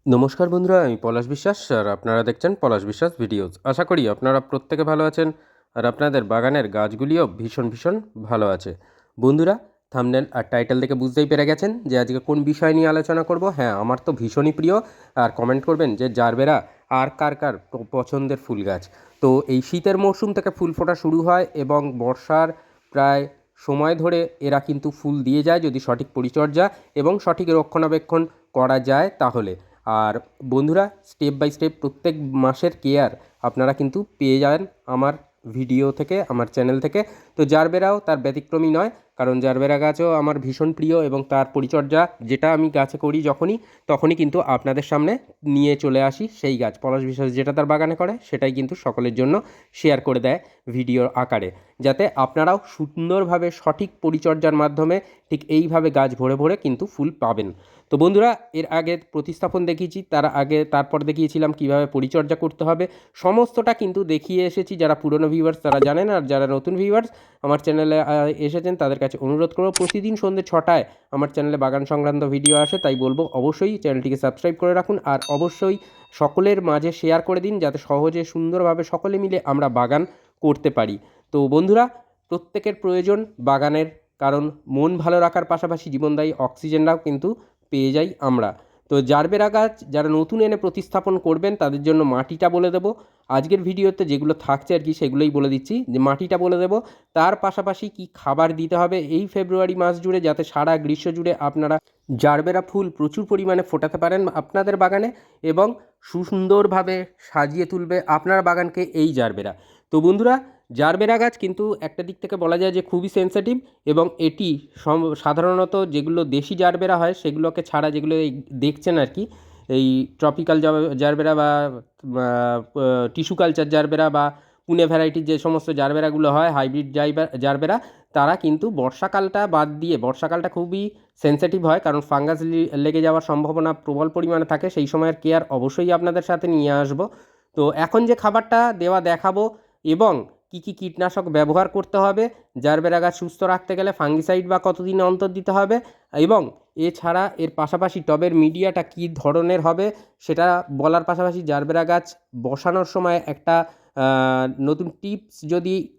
নমস্কার বন্ধুরা, আমি পলাশ বিশ্বাস আর আপনারা দেখছেন পলাশ বিশ্বাস ভিডিওস। আশা করি আপনারা প্রত্যেকে ভালো আছেন আর আপনাদের বাগানের গাছগুলিও ভীষণ ভীষণ ভালো আছে। বন্ধুরা, থাম্বনেল আর টাইটেল দেখে বুঝতেই পেরে গেছেন যে আজকে কোন বিষয় নিয়ে আলোচনা করব। হ্যাঁ, আমার তো ভীষণই প্রিয়। আর কমেন্ট করবেন যে জারবেরা আর কার কার পছন্দের ফুল গাছ। তো এই শীতের মরশুম থেকে ফুল ফোটা শুরু হয় এবং বর্ষার প্রায় সময় ধরে এরা কিন্তু ফুল দিয়ে যায় যদি সঠিক পরিচর্যা এবং সঠিক রক্ষণাবেক্ষণ করা যায় তাহলে। আর বন্ধুরা, স্টেপ বাই স্টেপ প্রত্যেক মাসের কেয়ার আপনারা কিন্তু পেয়ে যাবেন আমার ভিডিও থেকে, আমার চ্যানেল থেকে। তো জারবেরাও তার ব্যতিক্রমী নয়, কারণ জারবেরা গাছও আমার ভীষণ প্রিয় এবং তার পরিচর্যা যেটা আমি গাছে করি তখনই কিন্তু আপনাদের সামনে নিয়ে চলে আসি। সেই গাছ পলাশ বিশ্বাস যেটা তার বাগানে করে সেটাই কিন্তু সকলের জন্য শেয়ার করে দেয় ভিডিওর আকারে, যাতে আপনারাও সুন্দরভাবে সঠিক পরিচর্যার মাধ্যমে ঠিক এইভাবে গাছ ভরে ভরে কিন্তু ফুল পাবেন। তো বন্ধুরা, এর আগে প্রতিস্থাপন দেখিয়েছি, তারপর দেখিয়েছিলাম কিভাবে পরিচর্যা করতে হবে। সমস্তটা কিন্তু দেখিয়ে এসেছি। যারা পুরনো ভিউয়ার্স তারা জানেন, আর যারা নতুন ভিউয়ার্স আমার চ্যানেলে এসেছেন তাদের কাছে অনুরোধ করব, প্রতিদিন সন্ধ্যে 6টায় আমার চ্যানেলে বাগান সংক্রান্ত ভিডিও আসে। তাই বলবো অবশ্যই চ্যানেলটিকে সাবস্ক্রাইব করে রাখুন আর অবশ্যই সকলের মাঝে শেয়ার করে দিন, যাতে সহজে সুন্দরভাবে সকলে মিলে আমরা বাগান করতে পারি। তো বন্ধুরা, প্রত্যেকের প্রয়োজন বাগানের, কারণ মন ভালো রাখার পাশাপাশি জীবনদায়ী অক্সিজেনটাও কিন্তু পেয়ে যাই আমরা। তো জারবেরা গাছ যারা নতুন এনে প্রতিস্থাপন করবেন তাদের জন্য মাটিটা বলে দেবো। আজকের ভিডিওতে যেগুলো থাকছে আর কি সেগুলোই বলে দিচ্ছি, যে মাটিটা বলে দেবো। তার পাশাপাশি কি খাবার দিতে হবে এই ফেব্রুয়ারি মাস জুড়ে, যাতে সারা গ্রীষ্ম জুড়ে আপনারা জারবেরা ফুল প্রচুর পরিমাণে ফোটাতে পারেন আপনাদের বাগানে এবং সুন্দরভাবে সাজিয়ে তুলবে আপনার বাগানকে এই জারবেরা। তো বন্ধুরা, জারবেরা গাছ কিন্তু একটা দিক থেকে বলা যায় যে খুবই সেনসিটিভ, এবং এটি সাধারণত যেগুলো দেশি জারবেরা হয় সেগুলোকে ছাড়া, যেগুলো এই দেখছেন আর কি, এই ট্রপিক্যাল জারবেরা বা টিস্যু কালচার জারবেরা বা পুনে ভ্যারাইটির যে সমস্ত জারবেরাগুলো হয়, হাইব্রিড জারবেরা, তারা কিন্তু বর্ষাকালটা বাদ দিয়ে, বর্ষাকালটা খুবই সেনসিটিভ হয় কারণ ফাঙ্গাস লেগে যাওয়ার সম্ভাবনা প্রবল পরিমাণে থাকে। সেই সময়ের কেয়ার অবশ্যই আপনাদের সাথে নিয়ে আসবো। তো এখন যে খাবারটা দেওয়া দেখাবো এবং কী কী কীটনাশক ব্যবহার করতে হবে, জারবেরা গাছ সুস্থ রাখতে গেলে ফাঙ্গিসাইড বা কতদিন অন্তর দিতে হবে, এবং এছাড়া এর পাশাপাশি টবের মিডিয়াটা কী ধরনের হবে সেটা বলার পাশাপাশি জারবেরা গাছ বসানোর সময় একটা নতুন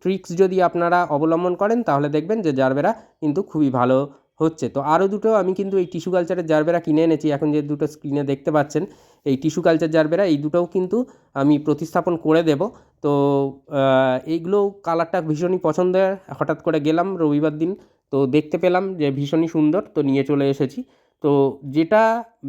ট্রিক্স যদি আপনারা অবলম্বন করেন তাহলে দেখবেন যে জারবেরা কিন্তু খুবই ভালো হচ্ছে। তো আরও দুটো আমি কিন্তু এই টিস্যু কালচারের জারবেরা কিনে এনেছি, এখন যে দুটো স্ক্রিনে দেখতে পাচ্ছেন এই টিস্যু কালচার জারবেরা, এই দুটোও কিন্তু আমি প্রতিস্থাপন করে দেব। তো এইগুলো কালারটা ভীষণই পছন্দের, হঠাৎ করে গেলাম রবিবার দিন, তো দেখতে পেলাম যে ভীষণই সুন্দর, তো নিয়ে চলে এসেছি। তো যেটা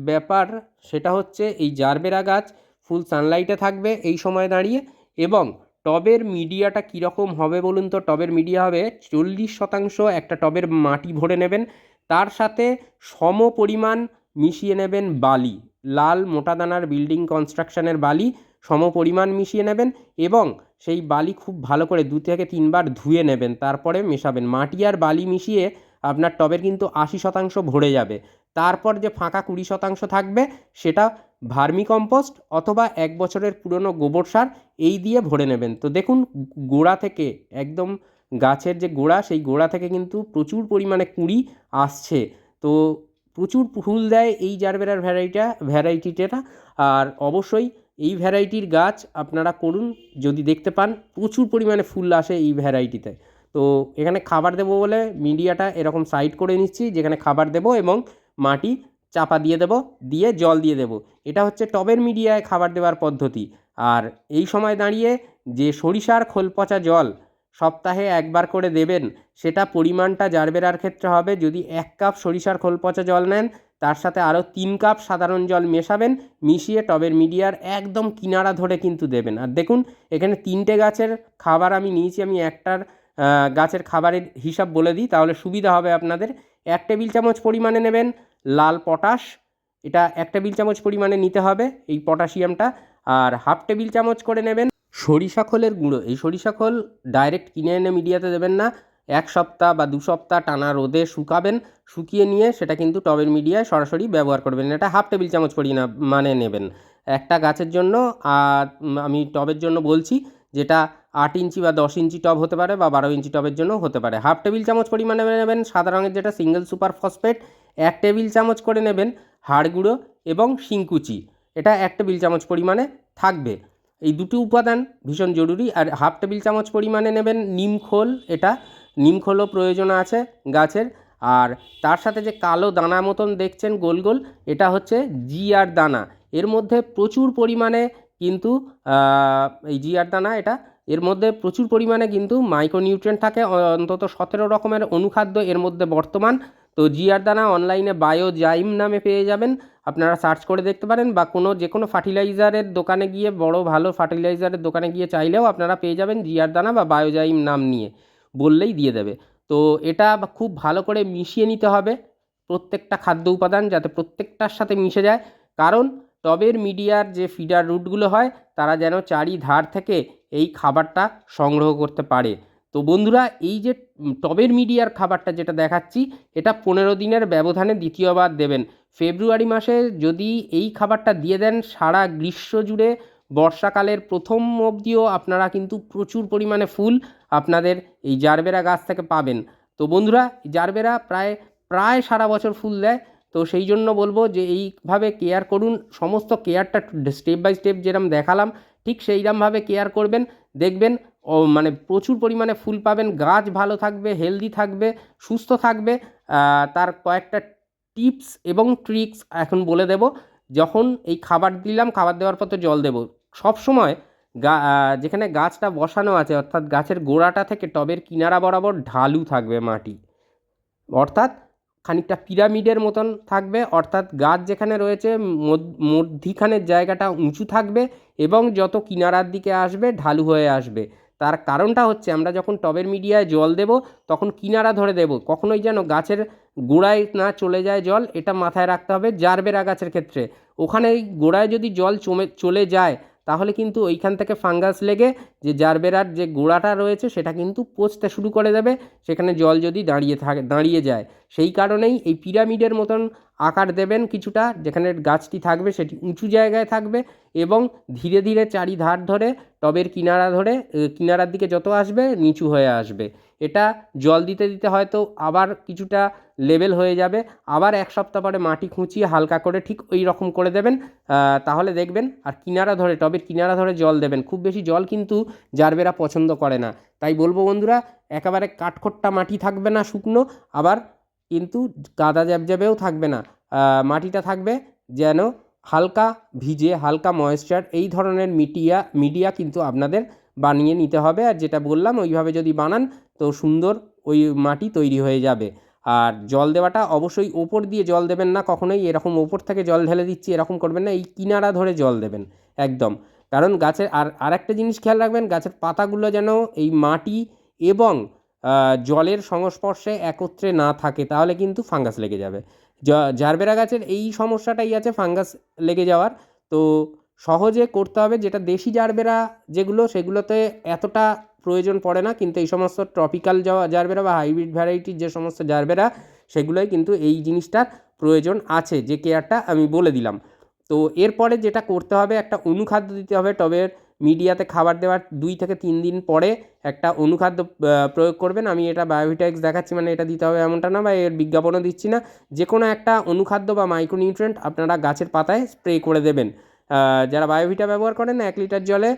ব্যাপার সেটা হচ্ছে এই জারবেরা গাছ ফুল সানলাইটে থাকবে এই সময় দাঁড়িয়ে, এবং টবের মিডিয়াটা কীরকম হবে বলুন তো? টবের মিডিয়া হবে 40% একটা টবের মাটি ভরে নেবেন, তার সাথে সম পরিমাণ মিশিয়ে নেবেন বালি, লাল মোটা দানার বিল্ডিং কনস্ট্রাকশনের বালি সম পরিমাণ মিশিয়ে নেবেন, এবং সেই বালি খুব ভালো করে 2 থেকে 3 বার ধুয়ে নেবেন, তারপরে মেশাবেন। মাটি আর বালি মিশিয়ে আপনার টবের কিন্তু 80% ভরে যাবে। তারপর যে ফাঁকা 20% থাকবে সেটা ভার্মি কম্পোস্ট অথবা 1 বছরের পুরনো গোবর সার এই দিয়ে ভরে নেবেন। তো দেখুন, গোড়া থেকে একদম গাছের যে গোড়া, সেই গোড়া থেকে কিন্তু প্রচুর পরিমাণে কুঁড়ি আসছে। তো প্রচুর ফুল দেয় এই জারবেরার ভ্যারাইটিটা। আর অবশ্যই এই ভ্যারাইটির গাছ আপনারা করুন, যদি দেখতে পান প্রচুর পরিমাণে ফুল আসে এই ভ্যারাইটিতে। তো এখানে খাবার দেবো বলে মিডিয়াটা এরকম সাইড করে নিচ্ছি, যেখানে খাবার দেবো এবং মাটি চাপা দিয়ে দেবো, দিয়ে জল দিয়ে দেবো। এটা হচ্ছে টবের মিডিয়ায় খাবার দেওয়ার পদ্ধতি। আর এই সময় দাঁড়িয়ে যে সরিষার খোল পচা জল সপ্তাহে 1বার করে দেবেন, সেটা পরিমাণটা জারবেরার ক্ষেত্রে হবে, যদি 1 কাপ সরিষার খোল পচা জল নেন তার সাথে আরও 3 কাপ সাধারণ জল মেশাবেন, মিশিয়ে টবের মিডিয়ার একদম কিনারা ধরে কিন্তু দেবেন। আর দেখুন, এখানে 3টে গাছের খাবার আমি নিয়েছি, আমি একটার গাছের খাবারের হিসাব বলে দিই তাহলে সুবিধা হবে আপনাদের। 1 টেবিল চামচ পরিমাণে নেবেন লাল পটাশ, এটা 1 টেবিল চামচ পরিমাণে নিতে হবে এই পটাশিয়ামটা। আর হাফ টেবিল চামচ করে নেবেন সরিষা খোলের গুঁড়ো। এই সরিষা খোল ডাইরেক্ট কিনে এনে মিডিয়াতে দেবেন না, 1 সপ্তাহ বা 2 সপ্তাহ টানা রোদে শুকাবেন, শুকিয়ে নিয়ে সেটা কিন্তু টবের মিডিয়ায় সরাসরি ব্যবহার করবেন। এটা হাফ টেবিল চামচ মানে নেবেন একটা গাছের জন্য। আর আমি টবের জন্য বলছি, যেটা 8 ইঞ্চি বা 10 ইঞ্চি টব হতে পারে বা 12 ইঞ্চি টবের জন্য হতে পারে। হাফ টেবিল চামচ পরিমাণে নেবেন সাদা রঙের যেটা সিঙ্গেল সুপার ফসফেট, 1 টেবিল চামচ করে নেবেন হাড় গুঁড়ো এবং শিংকুচি, এটা 1 টেবিল চামচ পরিমাণে থাকবে। এই দুটি উপাদান ভীষণ জরুরি। আর 1/2 টেবিল চামচ পরিমাণে নেবেন নিম খোল, এটা নিম খোলও প্রয়োজন আছে গাছের। আর তার সাথে যে কালো দানা মতন দেখছেন গোল গোল, এটা হচ্ছে জিআর দানা। এর মধ্যে প্রচুর পরিমাণে কিন্তু এই জিআর দানা, এটা এর মধ্যে প্রচুর পরিমাণে কিন্তু মাইক্রোনিউট্রিয়েন্ট থাকে, অন্তত 17 রকমের অনুখাদ্য এর মধ্যে বর্তমান। তো জিআর দানা অনলাইনে বায়োজাইম নামে পেয়ে যাবেন, আপনারা সার্চ করে দেখতে পারেন, বা যে কোনো ফার্টিলাইজারের দোকানে গিয়ে, বড় ভালো ফার্টিলাইজারের দোকানে গিয়ে চাইলেও আপনারা পেয়ে যাবেন জিআর দানা বা বায়োজাইম নাম নিয়ে, বললেই দিয়ে দেবে। তো এটা খুব ভালো করে মিশিয়ে নিতে হবে প্রত্যেকটা খাদ্য উপাদান, যাতে প্রত্যেকটার সাথে মিশে যায়। কারণ টবের মিডিয়ার যে ফিডার রুটগুলো হয়, তারা যেন চারিধার থেকে এই খাবারটা সংগ্রহ করতে পারে। তো বন্ধুরা, এই যে টবের মিডিয়ার খাবারটা যেটা দেখাচ্ছি, এটা 15 দিনের ব্যবধানে দ্বিতীয়বার দেবেন। ফেব্রুয়ারি মাসে যদি এই খাবারটা দিয়ে দেন, সারা গ্রীষ্ম জুড়ে বর্ষাকালের প্রথম অবধিও আপনারা কিন্তু প্রচুর পরিমাণে ফুল আপনাদের এই জারবেরা গাছ থেকে পাবেন। তো বন্ধুরা, জারবেরা প্রায় সারা বছর ফুল দেয়। তো সেই জন্য বলবো যে এইভাবে কেয়ার করুন, সমস্ত কেয়ারটা স্টেপ বাই স্টেপ যেরকম দেখালাম ঠিক সেইরকমভাবে কেয়ার করবেন, দেখবেন মানে প্রচুর পরিমাণে ফুল পাবেন, গাছ ভালো থাকবে, হেলদি থাকবে, সুস্থ থাকবে। তার কয়েকটা টিপস এবং ট্রিক্স এখন বলে দেব। যখন এই খাবার দিলাম, খাবার দেওয়ার পর তো জল দেবো সবসময়। যেখানে গাছটা বসানো আছে, অর্থাৎ গাছের গোড়াটা থেকে টবের কিনারা বরাবর ঢালু থাকবে মাটি, অর্থাৎ খানিকটা পিরামিডের মতন থাকবে। অর্থাৎ গাছ যেখানে রয়েছে মধ্যিখানের জায়গাটা উঁচু থাকবে এবং যত কিনারার দিকে আসবে ঢালু হয়ে আসবে। তার কারণটা হচ্ছে, আমরা যখন টবের মিডিয়ায় জল দেব তখন কিনারা ধরে দেব, কখনোই যেন গাছের গোড়ায় না চলে যায় জল, এটা মাথায় রাখতে হবে জারবেরা গাছের ক্ষেত্রে। ওখানে গোড়ায় যদি জল চলে যায়, তাহলে কিন্তু ওইখান থেকে ফাঙ্গাস লেগে যে জারবেরার যে গোড়াটা রয়েছে সেটা কিন্তু পচতে শুরু করে দেবে, সেখানে জল যদি দাঁড়িয়ে যায়। সেই কারণেই এই পিরামিডের মতন আকার দেবেন কিছুটা, যেখানে গাছটি থাকবে সেটি উঁচু জায়গায় থাকবে এবং ধীরে ধীরে চারিধার ধরে টবের কিনারার দিকে যত আসবে নিচু হয়ে আসবে। এটা জল দিতে দিতে হয়তো আবার কিছুটা লেভেল হয়ে যাবে, আবার 1 সপ্তাহ পরে মাটি খুঁচিয়ে হালকা করে ঠিক ওই রকম করে দেবেন, তাহলে দেখবেন। আর টবের কিনারা ধরে জল দেবেন, খুব বেশি জল কিন্তু জারবেরা পছন্দ করে না। তাই বলবো বন্ধুরা, একেবারে কাঠখোট্টা মাটি থাকবে না শুকনো, আবার কিন্তু কাদা জ্যাবজ্যাবেও থাকবে না, মাটিটা থাকবে যেন হালকা ভিজে, হালকা ময়েশ্চার, এই ধরনের মিডিয়া কিন্তু আপনাদের বানিয়ে নিতে হবে। আর যেটা বললাম ওইভাবে যদি বানান, তো সুন্দর ওই মাটি তৈরি হয়ে যাবে। আর জল দেওয়াটা অবশ্যই ওপর দিয়ে জল দেবেন না কখনোই, এরকম ওপর থেকে জল ঢেলে দিচ্ছি এরকম করবেন না, এই কিনারা ধরে জল দেবেন একদম। কারণ গাছের আরেকটা জিনিস খেয়াল রাখবেন, গাছের পাতাগুলো যেন এই মাটি এবং জলের সংস্পর্শে একত্রে না থাকে, তাহলে কিন্তু ফাঙ্গাস লেগে যাবে। জারবেরা গাছের এই সমস্যাটাই আছে, ফাঙ্গাস লেগে যাওয়ার। তো সহজে করতে হবে, যেটা দেশি জারবেরা যেগুলো, সেগুলোতে এতটা প্রয়োজন পড়ে না, কিন্তু এই সমস্ত ট্রপিক্যাল জারবেরা বা হাইব্রিড ভ্যারাইটির যে সমস্ত জারবেরা, সেগুলোই কিন্তু এই জিনিসটার প্রয়োজন আছে, যে কেয়ারটা আমি বলে দিলাম। তো এরপরে যেটা করতে হবে, একটা অনুখাদ্য দিতে হবে টবের মিডিয়াতে। খাবার দেওয়ার 2 থেকে 3 দিন পরে একটা অনুখাদ্য প্রয়োগ করবেন। আমি এটা বায়োভিটা এক্স দেখাচ্ছি, মানে এটা দিতে হবে এমনটা না, বা এর বিজ্ঞাপনও দিচ্ছি না। যে কোনো একটা অনুখাদ্য বা মাইক্রোনিউট্রিয়েন্ট আপনারা গাছের পাতায় স্প্রে করে দেবেন। যারা বায়োভিটা ব্যবহার করেন, 1 লিটার জলে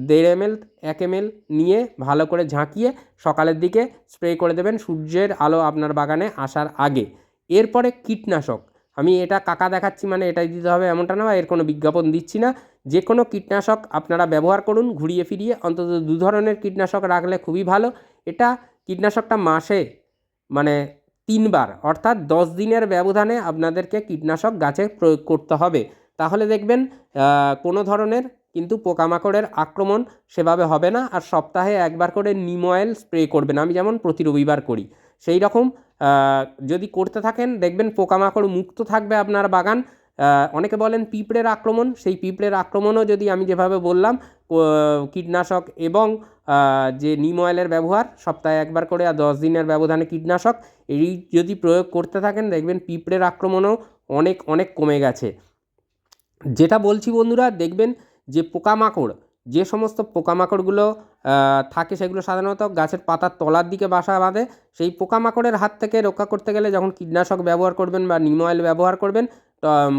1.5 ml 1 ml নিয়ে ভালো করে ঝাঁকিয়ে সকালের দিকে স্প্রে করে দেবেন, সূর্যের আলো আপনার বাগানে আসার আগে। এরপরে কীটনাশক, আমি এটা কাকা দেখাচ্ছি মানে এটাই দিতে হবে এমনটা না, বা এর কোনো বিজ্ঞাপন দিচ্ছি না। যে কোনো কীটনাশক আপনারা ব্যবহার করুন, ঘুরিয়ে ফিরিয়ে অন্তত 2 ধরনের কীটনাশক রাখলে খুবই ভালো। কীটনাশকটা মাসে মানে 3 বার, অর্থাৎ 10 দিনের ব্যবধানে আপনাদেরকে কীটনাশক গাছে প্রয়োগ করতে হবে। তাহলে দেখবেন কোনো ধরনের কিন্তু পোকামাকড়ের আক্রমণ সেভাবে হবে না। আর সপ্তাহে 1 বার করে নিম অয়েল স্প্রে করবেন, আমি যেমন প্রতি রবিবার করি। সেই রকম যদি করতে থাকেন, দেখবেন পোকামাকড় মুক্ত থাকবে আপনার বাগান। অনেকে বলেন পিঁপড়ের আক্রমণ, সেই পিঁপড়ের আক্রমণও যদি আমি যেভাবে বললাম, কীটনাশক এবং যে নিম অয়েলের ব্যবহার সপ্তাহে 1 বার করে, আর 10 দিনের ব্যবধানে কীটনাশক, এই যদি প্রয়োগ করতে থাকেন, দেখবেন পিঁপড়ের আক্রমণও অনেক অনেক কমে গেছে। যেটা বলছি বন্ধুরা, দেখবেন যে যে সমস্ত পোকামাকড়গুলো থাকে, সেগুলো সাধারণত গাছের পাতার তলার দিকে বাসা বাঁধে। সেই পোকামাকড়ের হাত থেকে রক্ষা করতে গেলে যখন কীটনাশক ব্যবহার করবেন বা নিম অয়েল ব্যবহার করবেন,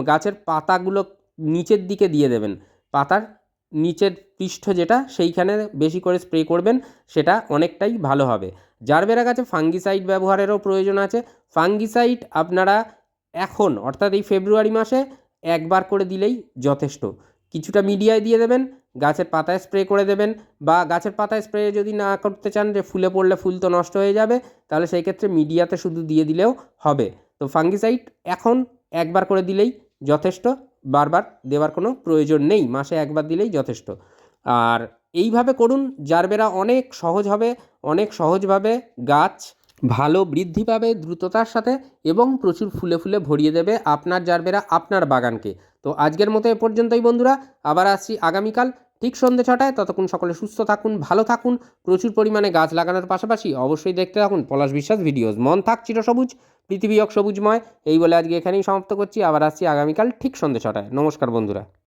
গাছের পাতাগুলো নিচের দিকে দিয়ে দেবেন, পাতার নিচের পৃষ্ঠ যেটা সেইখানে বেশি করে স্প্রে করবেন, সেটা অনেকটাই ভালো হবে। জারবেরা গাছে ফাঙ্গিসাইড ব্যবহারেরও প্রয়োজন আছে। ফাঙ্গিসাইড আপনারা এখন অর্থাৎ এই ফেব্রুয়ারি মাসে একবার করে দিলেই যথেষ্ট। কিছুটা মিডিয়ায় দিয়ে দেবেন, গাছের পাতায় স্প্রে করে দেবেন, বা গাছের পাতায় স্প্রে যদি না করতে চান যে ফুলে পড়লে ফুল তো নষ্ট হয়ে যাবে, তাহলে সেই ক্ষেত্রে মিডিয়াতে শুধু দিয়ে দিলেও হবে। তো ফাঙ্গিসাইড এখন একবার করে দিলেই যথেষ্ট, বারবার দেওয়ার কোনো প্রয়োজন নেই, মাসে একবার দিলেই যথেষ্ট। আর এইভাবে করুন, জারবেরা অনেক সহজ হবে, অনেক সহজভাবে গাছ ভালো বৃদ্ধি পাবে দ্রুততার সাথে, এবং প্রচুর ফুলে ফুলে ভরিয়ে দেবে আপনার জারবেরা আপনার বাগানকে। তো আজকের মতো এ পর্যন্তই বন্ধুরা, আবার আসছি আগামীকাল ঠিক সন্ধ্যে 6টায়। ততক্ষণ সকলে সুস্থ থাকুন, ভালো থাকুন, প্রচুর পরিমাণে গাছ লাগানোর পাশাপাশি অবশ্যই দেখতে থাকুন পলাশ বিশ্বাস ভিডিওস। মন থাক চিরসবুজ, পৃথিবী হোক সবুজময়, এই বলে আজকে এখানেই সমাপ্ত করছি। আবার আসছি আগামীকাল ঠিক সন্ধ্যে 6টায়। নমস্কার বন্ধুরা।